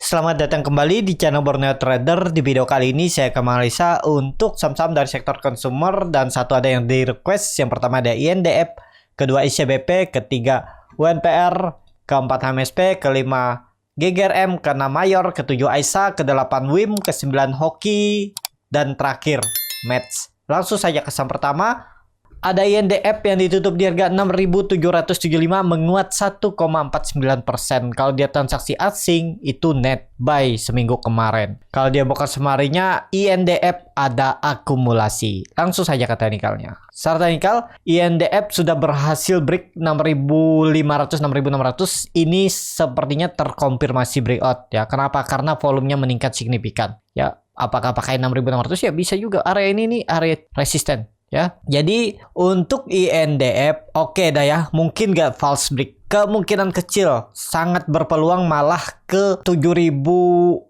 Selamat datang kembali di channel Borneo Trader. Di video kali ini saya akan menganalisa untuk saham-saham dari sektor consumer dan satu ada yang di request. Yang pertama ada INDF, kedua ICBP, ketiga UNPR, keempat HMSP, kelima GGRM, keenam Mayor, ketujuh AISA, kedelapan WIM, kesembilan Hoki, dan terakhir Mets. Langsung saja ke saham pertama. Ada INDF yang ditutup di harga 6.775 menguat 1,49%. Kalau dia transaksi asing itu net buy seminggu kemarin. Kalau dia buka semarinya INDF ada akumulasi. Langsung saja ke teknikalnya. Secara teknikal INDF sudah berhasil break 6.500 6.600. Ini sepertinya terkonfirmasi breakout ya. Kenapa? Karena volumenya meningkat signifikan ya. Apakah pakai 6.600? Ya bisa juga. Area ini nih area resisten ya. Jadi untuk INDF oke dah ya, mungkin gak false break, kemungkinan kecil sangat berpeluang malah ke 7.200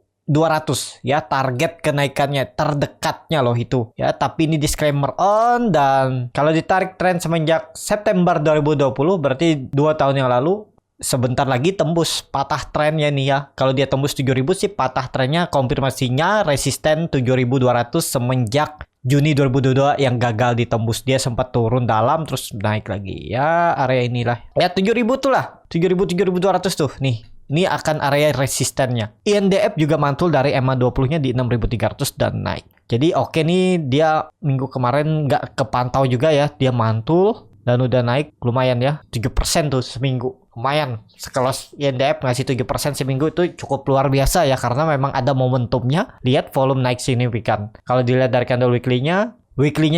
ya, target kenaikannya terdekatnya loh itu ya. Tapi ini disclaimer on, dan kalau ditarik tren semenjak September 2020 berarti 2 tahun yang lalu, sebentar lagi tembus patah trennya nih ya. Kalau dia tembus 7.000 sih patah trennya, konfirmasinya resisten 7.200 semenjak Juni 2022 yang gagal ditembus. Dia sempat turun dalam terus naik lagi ya, area inilah ya 7.000 tuh lah, 7.200 tuh nih. Ini akan area resistennya. INDF juga mantul dari EMA 20 nya di 6.300 dan naik. Jadi oke nih, dia minggu kemarin nggak kepantau juga ya, dia mantul dan udah naik lumayan ya, 7% tuh seminggu. Lumayan, sekelas INDF ngasih 7% seminggu itu cukup luar biasa ya, karena memang ada momentumnya. Lihat volume naik signifikan. Kalau dilihat dari candle weekly-nya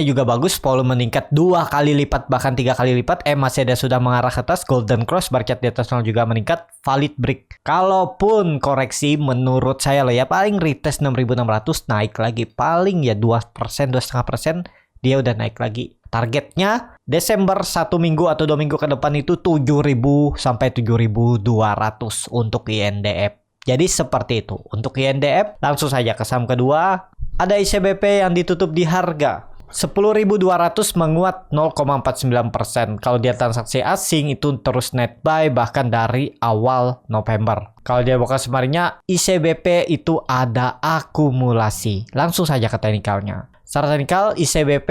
juga bagus, volume meningkat 2 kali lipat bahkan 3 kali lipat. Masih ada sudah mengarah ke atas, golden cross, bar chart di atas juga meningkat, valid break. Kalaupun koreksi menurut saya loh ya, paling retest 6.600 naik lagi, paling ya 2%, 2,5% dia udah naik lagi. Targetnya Desember 1 minggu atau 2 minggu ke depan itu 7.000 sampai 7.200 untuk INDF. Jadi seperti itu untuk INDF. Langsung saja ke saham kedua. Ada ICBP yang ditutup di harga 10.200 menguat 0,49%. Kalau dia transaksi asing itu terus net buy bahkan dari awal November. Kalau dia buka semarinya ICBP itu ada akumulasi. Langsung saja ke teknikalnya. Secara teknikal ICBP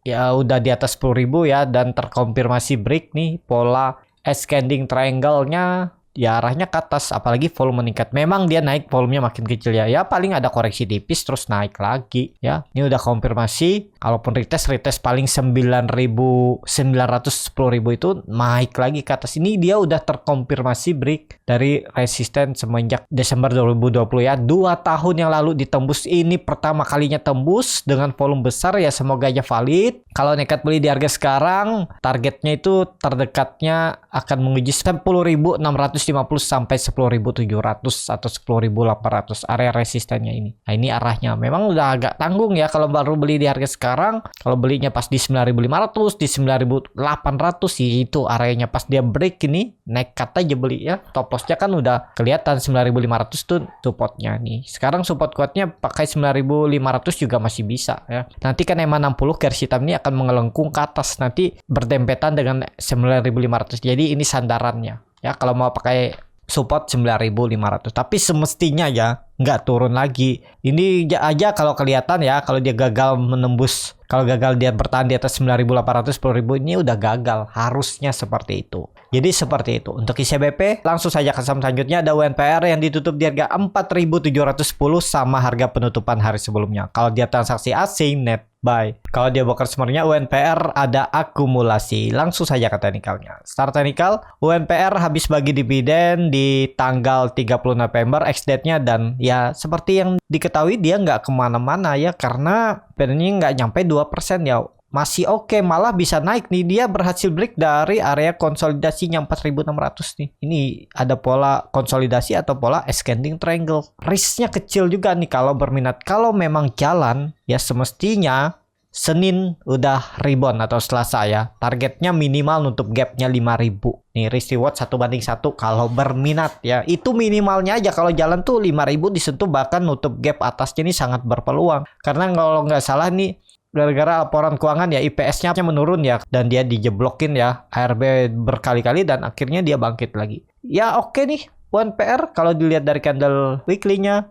ya udah di atas 10.000 ya, dan terkonfirmasi break nih pola ascending triangle-nya ya, arahnya ke atas, apalagi volume meningkat. Memang dia naik, volumenya makin kecil ya. Ya paling ada koreksi tipis terus naik lagi ya. Ini udah konfirmasi. Kalaupun retest paling 9.900 10.000 itu naik lagi ke atas. Ini dia udah terkonfirmasi break dari resisten semenjak Desember 2020 ya. 2 tahun yang lalu ditembus, ini pertama kalinya tembus dengan volume besar ya, semoga aja valid. Kalau nekat beli di harga sekarang, targetnya itu terdekatnya akan menguji 10.650 sampai 10.700 atau 10.800 area resistennya ini. Nah, ini arahnya memang udah agak tanggung ya kalau baru beli di harga sekarang. Kalau belinya pas di 9.500, di 9.800 sih itu areanya. Pas dia break ini nekat aja beli ya. Top lossnya kan udah kelihatan 9.500 tuh supportnya nih. Sekarang support kuatnya pakai 9.500 juga masih bisa ya. Nanti kan EMA 60 garis hitam ini akan mengelengkung ke atas, nanti berdempetan dengan 9.500. Jadi ini sandarannya ya, kalau mau pakai support 9.500. Tapi semestinya ya nggak turun lagi. Ini aja kalau kelihatan ya, kalau dia gagal menembus, kalau gagal dia bertahan di atas 9.800 10.000, ini udah gagal. Harusnya seperti itu. Jadi seperti itu. Untuk ICBP, langsung saja ke saham selanjutnya. Ada UNPR yang ditutup di harga 4.710 sama harga penutupan hari sebelumnya. Kalau dia transaksi asing, net buy. Kalau dia broker sebenarnya UNPR ada akumulasi. Langsung saja ke teknikalnya. Secara teknikal, UNPR habis bagi dividen di tanggal 30 November ex-date-nya, dan ya seperti yang diketahui dia nggak kemana-mana ya, karena dividennya nggak nyampe 2% ya. Masih oke, malah bisa naik nih. Dia berhasil break dari area konsolidasinya 4.600 nih. Ini ada pola konsolidasi atau pola ascending triangle. Risknya kecil juga nih kalau berminat. Kalau memang jalan ya semestinya Senin udah rebound atau Selasa ya. Targetnya minimal nutup gapnya 5.000. Nih risk reward 1:1 kalau berminat ya. Itu minimalnya aja, kalau jalan tuh 5.000 disentuh, bahkan nutup gap atasnya ini sangat berpeluang. Karena kalau nggak salah nih, gara-gara laporan keuangan ya IPS-nya menurun ya, dan dia dijeblokin ya ARB berkali-kali dan akhirnya dia bangkit lagi. Ya oke nih, UNPR kalau dilihat dari candle weekly-nya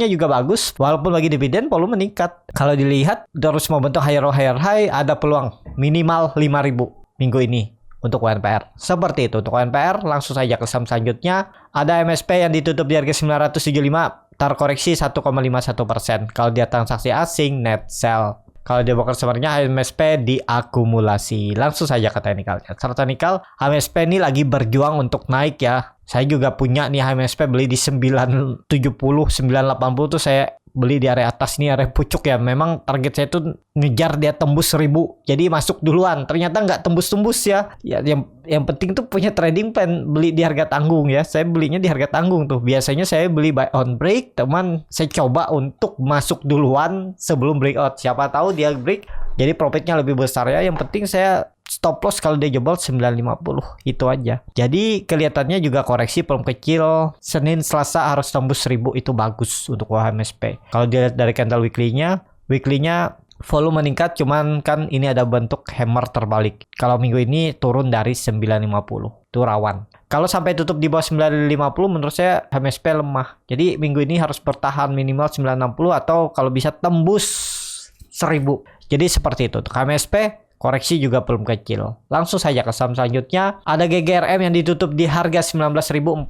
juga bagus, walaupun lagi dividen volume meningkat. Kalau dilihat terus membentuk higher high, ada peluang minimal 5.000 minggu ini untuk UNPR. Seperti itu untuk UNPR. Langsung saja ke saham selanjutnya. Ada MSP yang ditutup di harga 975, terkoreksi 1,51%. Kalau dia transaksi asing, net sell. Kalau dia broker sebenarnya HMSP diakumulasi. Langsung saja ke teknikalnya. Secara teknikal, HMSP ini lagi berjuang untuk naik ya. Saya juga punya nih HMSP, beli di 970, 980 tuh saya beli di area atas nih, area pucuk ya. Memang target saya tuh ngejar dia tembus 1000. Jadi masuk duluan. Ternyata nggak tembus-tembus ya. Ya yang penting tuh punya trading plan, beli di harga tanggung ya. Saya belinya di harga tanggung tuh. Biasanya saya beli buy on break, teman saya coba untuk masuk duluan sebelum breakout. Siapa tahu dia break, jadi profitnya lebih besar ya. Yang penting saya stop loss kalau dia jebol 950, itu aja. Jadi kelihatannya juga koreksi belum kecil. Senin Selasa harus tembus 1000, itu bagus untuk HMSP. Kalau dilihat dari candle weekly-nya volume meningkat, cuman kan ini ada bentuk hammer terbalik. Kalau minggu ini turun dari 950, itu rawan. Kalau sampai tutup di bawah 950, menurut saya HMSP lemah. Jadi minggu ini harus bertahan minimal 960 atau kalau bisa tembus 1000. Jadi seperti itu. Untuk HMSP koreksi juga belum kecil. Langsung saja ke saham selanjutnya. Ada GGRM yang ditutup di harga 19.425,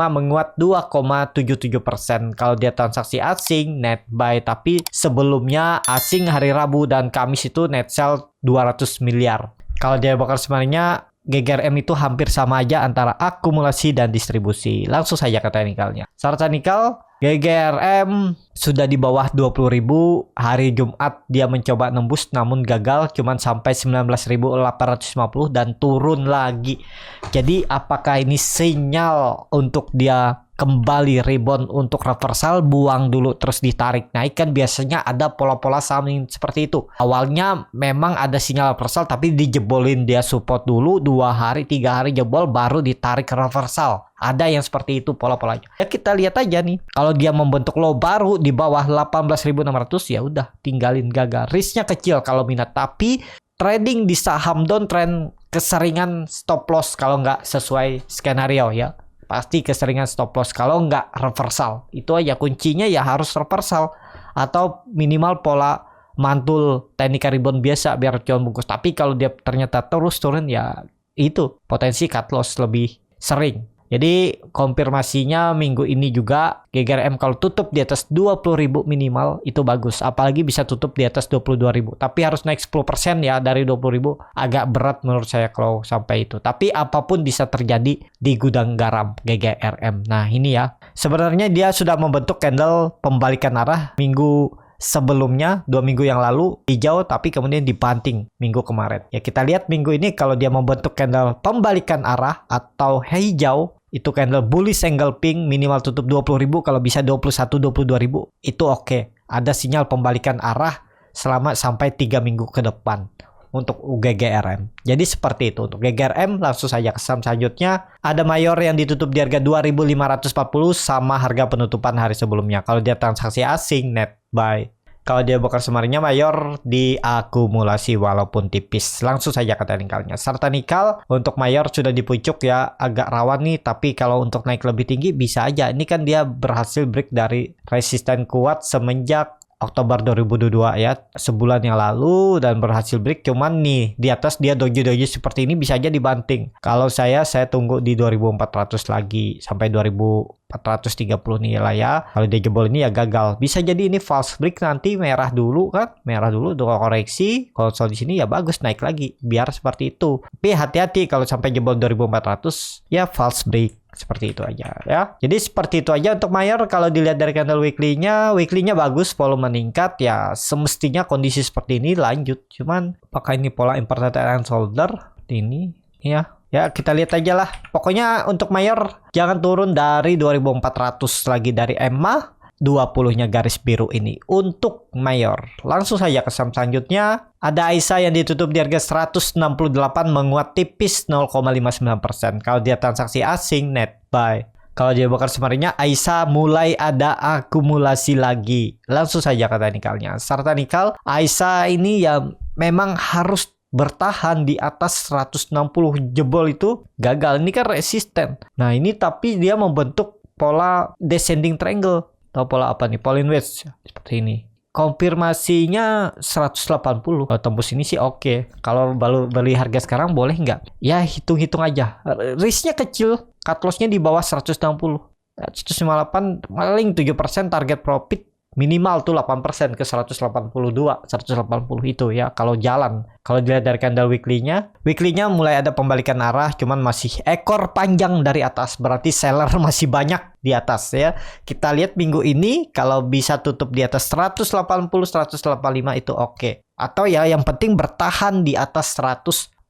menguat 2,77%. Kalau dia transaksi asing, net buy. Tapi sebelumnya asing hari Rabu dan Kamis itu net sell 200 miliar. Kalau dia bakal sebenarnya GGRM itu hampir sama aja antara akumulasi dan distribusi. Langsung saja ke teknikalnya. Secara teknikal, GGRM sudah di bawah 20.000. Hari Jumat dia mencoba nembus namun gagal, cuman sampai 19.850 dan turun lagi. Jadi apakah ini sinyal untuk dia kembali rebound untuk reversal, buang dulu terus ditarik naik? Kan biasanya ada pola-pola saham yang seperti itu. Awalnya memang ada sinyal reversal tapi dijebolin dia support dulu 2 hari 3 hari jebol baru ditarik reversal. Ada yang seperti itu pola-polanya. Ya kita lihat aja nih. Kalau dia membentuk low baru di bawah 18.600, ya udah tinggalin, gagal. Risknya kecil kalau minat, tapi trading di saham downtrend keseringan stop loss kalau nggak sesuai skenario ya. Pasti keseringan stop loss kalau nggak reversal. Itu aja kuncinya, ya harus reversal atau minimal pola mantul teknik rebound biasa biar cuan bungkus. Tapi kalau dia ternyata terus turun, ya itu potensi cut loss lebih sering. Jadi konfirmasinya minggu ini juga GGRM kalau tutup di atas 20.000 minimal itu bagus. Apalagi bisa tutup di atas 22.000. Tapi harus naik 10% ya dari 20.000. Agak berat menurut saya kalau sampai itu. Tapi apapun bisa terjadi di gudang garam GGRM. Nah ini ya. Sebenarnya dia sudah membentuk candle pembalikan arah minggu sebelumnya, 2 minggu yang lalu hijau tapi kemudian dibanting minggu kemarin. Ya kita lihat minggu ini kalau dia membentuk candle pembalikan arah atau hijau, itu candle bullish engulfing, minimal tutup 20.000, kalau bisa 21-22.000 itu oke. Ada sinyal pembalikan arah selama sampai 3 minggu ke depan untuk GGRM. Jadi seperti itu untuk GGRM. Langsung saja ke saham selanjutnya. Ada Mayor yang ditutup di harga 2.540 sama harga penutupan hari sebelumnya. Kalau dia transaksi asing, net buy. Kalau dia broker sebenarnya Mayor diakumulasi walaupun tipis. Langsung saja ke teknikalnya. Secara teknikal untuk Mayor sudah di pucuk ya, agak rawan nih. Tapi kalau untuk naik lebih tinggi bisa aja. Ini kan dia berhasil break dari resisten kuat semenjak Oktober 2022 ya, sebulan yang lalu, dan berhasil break. Cuman nih di atas dia doji-doji seperti ini bisa aja dibanting. Kalau saya tunggu di 2.400 lagi sampai 2.430 nih lah ya. Kalau dia jebol ini ya gagal. Bisa jadi ini false break, nanti merah dulu kan, merah dulu untuk koreksi. Kalau soal di sini ya bagus naik lagi, biar seperti itu. Tapi hati-hati kalau sampai jebol 2.400 ya false break. Seperti itu aja ya. Jadi seperti itu aja untuk Mayor. Kalau dilihat dari candle weekly-nya bagus, volume meningkat ya, semestinya kondisi seperti ini lanjut. Cuman apakah ini pola important and shoulder ini ya? Ya kita lihat aja lah. Pokoknya untuk Mayor jangan turun dari 2.400 lagi dari EMA 20-nya garis biru ini untuk Mayor. Langsung saja ke saham selanjutnya. Ada AISA yang ditutup di harga 168, menguat tipis 0,59%. Kalau dia transaksi asing, net buy. Kalau dia bakar sebenarnya AISA mulai ada akumulasi lagi. Langsung saja ke teknikalnya. Secara teknikal AISA ini ya memang harus bertahan di atas 160 jebol itu gagal. Ini kan resisten. Nah ini tapi dia membentuk pola descending triangle. Tahu pola apa nih? Pauline wedge seperti ini. Konfirmasinya 180. Kalau tembus ini sih oke. Kalau baru beli harga sekarang boleh nggak? Ya hitung-hitung aja. Risknya kecil. Cut loss-nya di bawah 160. 158 paling 7% target profit. Minimal tuh 8% ke 182, 180 itu ya kalau jalan. Kalau dilihat dari candle weekly-nya mulai ada pembalikan arah, cuman masih ekor panjang dari atas. Berarti seller masih banyak di atas ya. Kita lihat minggu ini kalau bisa tutup di atas 180, 185 itu oke. Atau ya yang penting bertahan di atas 165.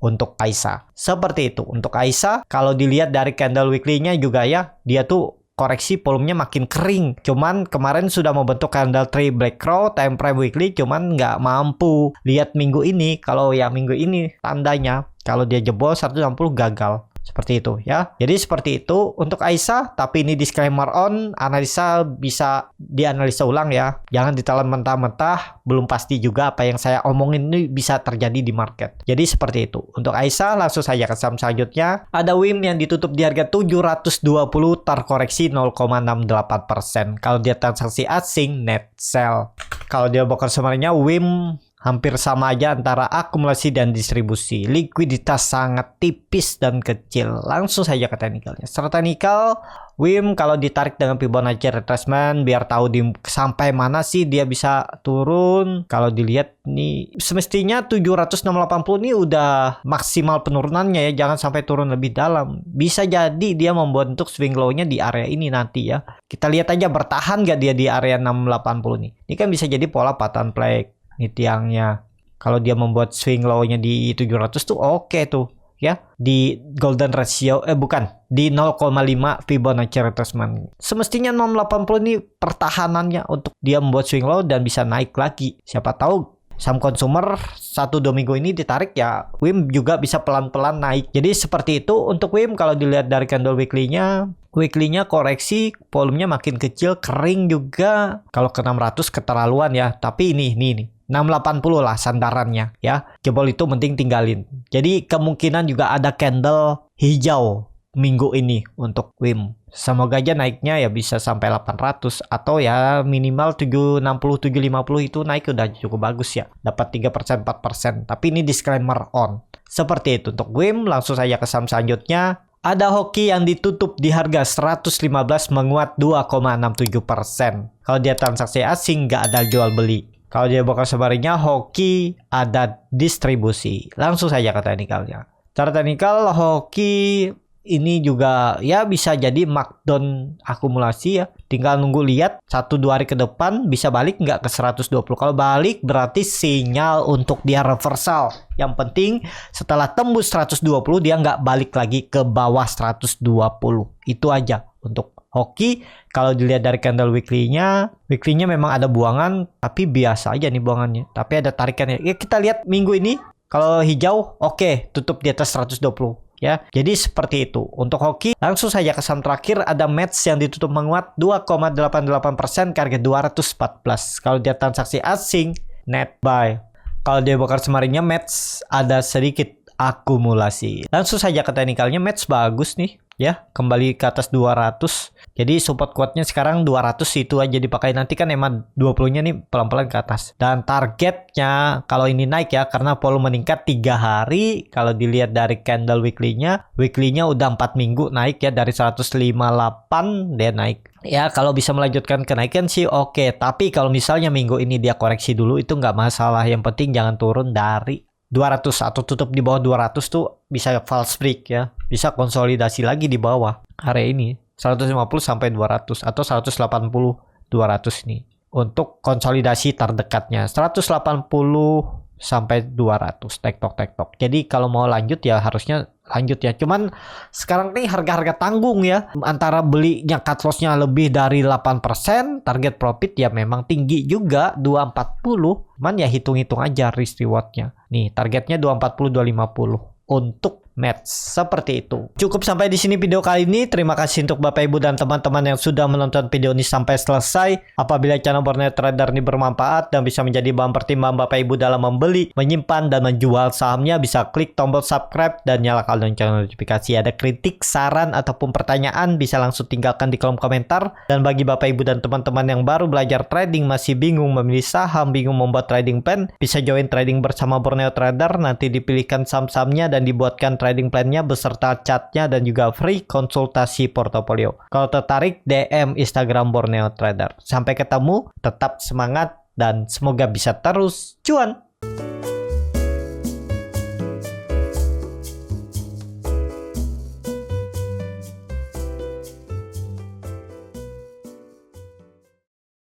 Untuk Aisyah. Seperti itu. Untuk Aisyah, kalau dilihat dari candle weekly-nya juga ya, dia tuh koreksi volumenya makin kering. Cuman kemarin sudah membentuk candle tree black crow time frame weekly, cuman nggak mampu. Lihat minggu ini, kalau ya minggu ini tandanya kalau dia jebol 160 gagal. Seperti itu ya. Jadi seperti itu untuk Aisyah, tapi ini disclaimer on, analisa bisa dianalisa ulang ya. Jangan ditelan mentah-mentah, belum pasti juga apa yang saya omongin ini bisa terjadi di market. Jadi seperti itu. Untuk Aisyah langsung saja ke saham selanjutnya. Ada WIM yang ditutup di harga 720 terkoreksi 0,68%. Kalau dia transaksi asing net sell. Kalau dia broker summary-nya WIM hampir sama aja antara akumulasi dan distribusi. Likuiditas sangat tipis dan kecil. Langsung saja ke teknikalnya. Secara teknikal, WIM kalau ditarik dengan Fibonacci retracement, biar tahu sampai mana sih dia bisa turun. Kalau dilihat nih, semestinya 780 ini udah maksimal penurunannya ya. Jangan sampai turun lebih dalam. Bisa jadi dia membentuk swing low-nya di area ini nanti ya. Kita lihat aja bertahan gak dia di area 680 nih. Ini kan bisa jadi pola patahan flag. Ini tiangnya. Kalau dia membuat swing low-nya di 700 tuh oke tuh ya. Di golden ratio di 0,5 Fibonacci retracement. Semestinya 680 ini pertahanannya untuk dia membuat swing low dan bisa naik lagi. Siapa tahu saham consumer 1-2 minggu ini ditarik ya, WIM juga bisa pelan-pelan naik. Jadi seperti itu untuk WIM. Kalau dilihat dari candle weekly-nya koreksi, volumenya makin kecil, kering juga. Kalau ke 600 keterlaluan ya. Tapi ini 680 lah sandarannya ya. Jebol itu mending tinggalin. Jadi kemungkinan juga ada candle hijau minggu ini untuk WIM. Semoga aja naiknya ya bisa sampai 800 atau ya minimal 760 750 itu naik udah cukup bagus ya. Dapat 3% 4%. Tapi ini disclaimer on. Seperti itu untuk WIM. Langsung saja ke saham selanjutnya. Ada hoki yang ditutup di harga 115 menguat 2,67%. Kalau dia transaksi asing nggak ada jual beli. Kalau dia broker summary-nya hoki ada distribusi. Langsung saja ke teknikalnya. Cara teknikal hoki ini juga ya bisa jadi markdown akumulasi ya. Tinggal nunggu lihat 1-2 hari ke depan bisa balik nggak ke 120. Kalau balik berarti sinyal untuk dia reversal. Yang penting setelah tembus 120 dia nggak balik lagi ke bawah 120. Itu aja untuk hoki. Kalau dilihat dari candle weekly-nya memang ada buangan, tapi biasa aja nih buangannya. Tapi ada tarikannya. Ya kita lihat minggu ini, kalau hijau, oke, tutup di atas 120. Ya, jadi seperti itu. Untuk hoki, langsung saja ke saham terakhir ada METS yang ditutup menguat 2,88% ke harga 214. Kalau dia transaksi asing, net buy. Kalau dia broker summary-nya METS ada sedikit akumulasi. Langsung saja ke teknikalnya, METS bagus nih. Ya, kembali ke atas 200. Jadi support kuatnya sekarang 200 itu aja dipakai. Nanti kan emang 20-nya nih pelan-pelan ke atas. Dan targetnya kalau ini naik ya, karena volume meningkat 3 hari. Kalau dilihat dari candle weekly-nya udah 4 minggu naik ya, dari 158 dia naik. Ya kalau bisa melanjutkan kenaikan sih oke. Tapi kalau misalnya minggu ini dia koreksi dulu itu nggak masalah. Yang penting jangan turun dari 200 atau tutup di bawah 200 tuh bisa false break ya. Bisa konsolidasi lagi di bawah area ini 150 sampai 200 atau 180 200 nih. Untuk konsolidasi terdekatnya 180 sampai 200 tektok. Jadi kalau mau lanjut ya harusnya lanjut ya. Cuman sekarang nih harga-harga tanggung ya. Antara belinya cut loss-nya lebih dari 8%, target profit ya memang tinggi juga 240. Cuman ya hitung-hitung aja risk reward-nya. Nih targetnya 240 250 untuk match. Seperti itu. Cukup sampai di sini video kali ini. Terima kasih untuk Bapak Ibu dan teman-teman yang sudah menonton video ini sampai selesai. Apabila channel Borneo Trader ini bermanfaat dan bisa menjadi bahan pertimbangan Bapak Ibu dalam membeli, menyimpan, dan menjual sahamnya, bisa klik tombol subscribe dan nyalakan lonceng notifikasi. Ada kritik, saran, ataupun pertanyaan, bisa langsung tinggalkan di kolom komentar. Dan bagi Bapak Ibu dan teman-teman yang baru belajar trading, masih bingung memilih saham, bingung membuat trading plan, bisa join trading bersama Borneo Trader. Nanti dipilihkan saham-sahamnya dan dibuatkan trading plan-nya beserta chartnya dan juga free konsultasi portofolio. Kalau tertarik, DM Instagram Borneo Trader. Sampai ketemu, tetap semangat dan semoga bisa terus cuan.